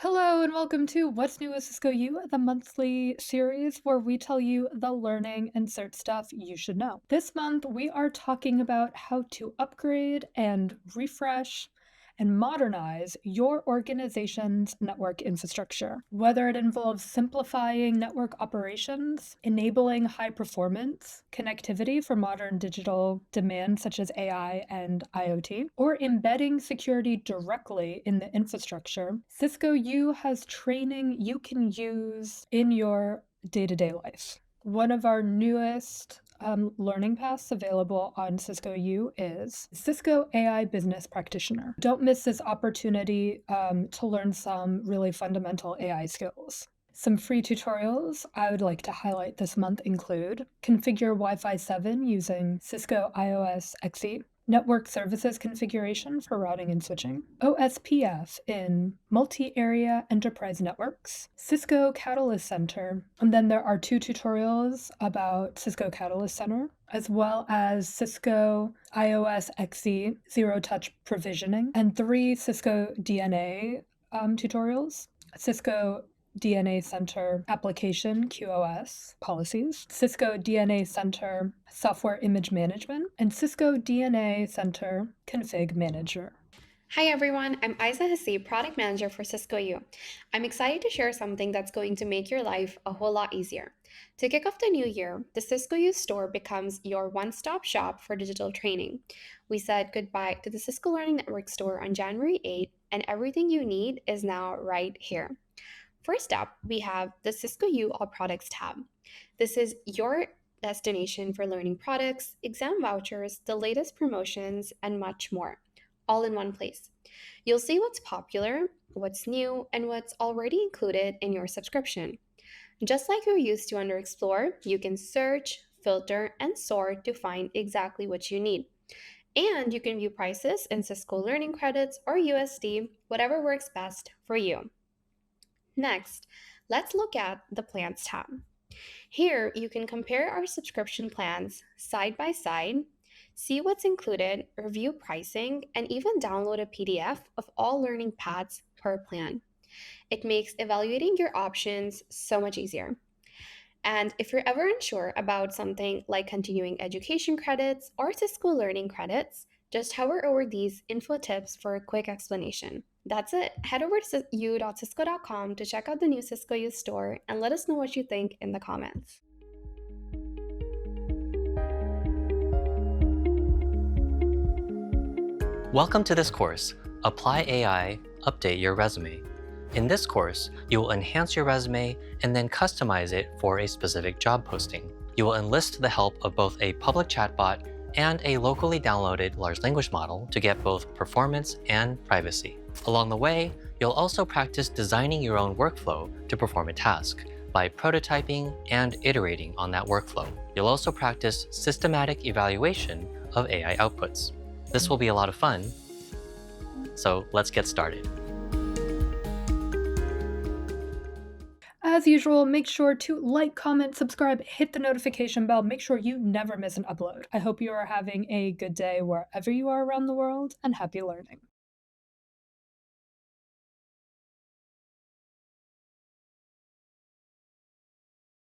Hello and welcome to What's New with Cisco U, the monthly series where we tell you the learning and cert stuff you should know. This month, we are talking about how to upgrade and refresh and modernize your organization's network infrastructure. Whether it involves simplifying network operations, enabling high performance connectivity for modern digital demands such as AI and IoT, or embedding security directly in the infrastructure, Cisco U has training you can use in your day-to-day life. One of our newest learning paths available on Cisco U is Cisco AI Business Practitioner. Don't miss this opportunity to learn some really fundamental AI skills. Some free tutorials I would like to highlight this month include configure Wi-Fi 7 using Cisco iOS XE, network services configuration for routing and switching, OSPF in multi-area enterprise networks, Cisco Catalyst Center, and then there are 2 tutorials about Cisco Catalyst Center, as well as Cisco iOS XE zero-touch provisioning, and 3 Cisco DNA tutorials, Cisco DNA Center application QoS policies, Cisco DNA Center software image management, and Cisco DNA Center config manager. Hi everyone, I'm Isa Hassi, Product Manager for Cisco U. I'm excited to share something that's going to make your life a whole lot easier. To kick off the new year, the Cisco U store becomes your one-stop shop for digital training. We said goodbye to the Cisco Learning Network store on January 8th, and everything you need is now right here. First up, we have the Cisco U All Products tab. This is your destination for learning products, exam vouchers, the latest promotions, and much more, all in one place. You'll see what's popular, what's new, and what's already included in your subscription. Just like you're used to under Explore, you can search, filter, and sort to find exactly what you need. And you can view prices in Cisco Learning Credits or USD, whatever works best for you. Next, let's look at the Plans tab. Here, you can compare our subscription plans side by side, see what's included, review pricing, and even download a PDF of all learning paths per plan. It makes evaluating your options so much easier. And if you're ever unsure about something like continuing education credits or Cisco Learning credits, just hover over these info tips for a quick explanation. That's it. Head over to u.cisco.com to check out the new Cisco U store and let us know what you think in the comments. Welcome to this course, Apply AI, Update Your Resume. In this course, you will enhance your resume and then customize it for a specific job posting. You will enlist the help of both a public chatbot and a locally downloaded large language model to get both performance and privacy. Along the way, you'll also practice designing your own workflow to perform a task by prototyping and iterating on that workflow. You'll also practice systematic evaluation of AI outputs. This will be a lot of fun, so let's get started. As usual, make sure to like, comment, subscribe, hit the notification bell, make sure you never miss an upload. I hope you are having a good day wherever you are around the world, and happy learning.